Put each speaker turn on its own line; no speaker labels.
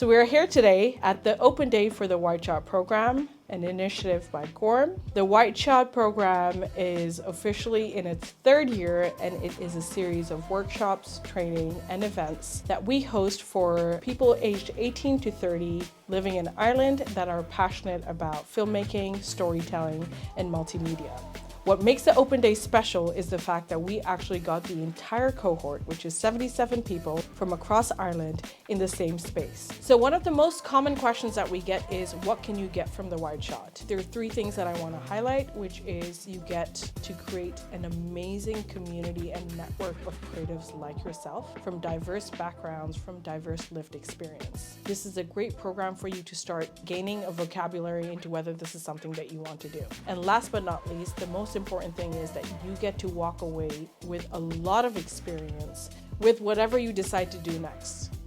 So we're here today at the open day for the Wideshot Programme, an initiative by GORM. The Wideshot Programme is officially in its third year, and it is a series of workshops, training, and events that we host for people aged 18 to 30 living in Ireland that are passionate about filmmaking, storytelling, and multimedia. What makes the Open Day special is the fact that we actually got the entire cohort, which is 77 people from across Ireland, in the same space. So one of the most common questions that we get is, what can you get from the Wideshot? There are three things that I want to highlight, which is you get to create an amazing community and network of creatives like yourself from diverse backgrounds, from diverse lived experience. This is a great program for you to start gaining a vocabulary into whether this is something that you want to do. And last but not least, the most important thing is that you get to walk away with a lot of experience with whatever you decide to do next.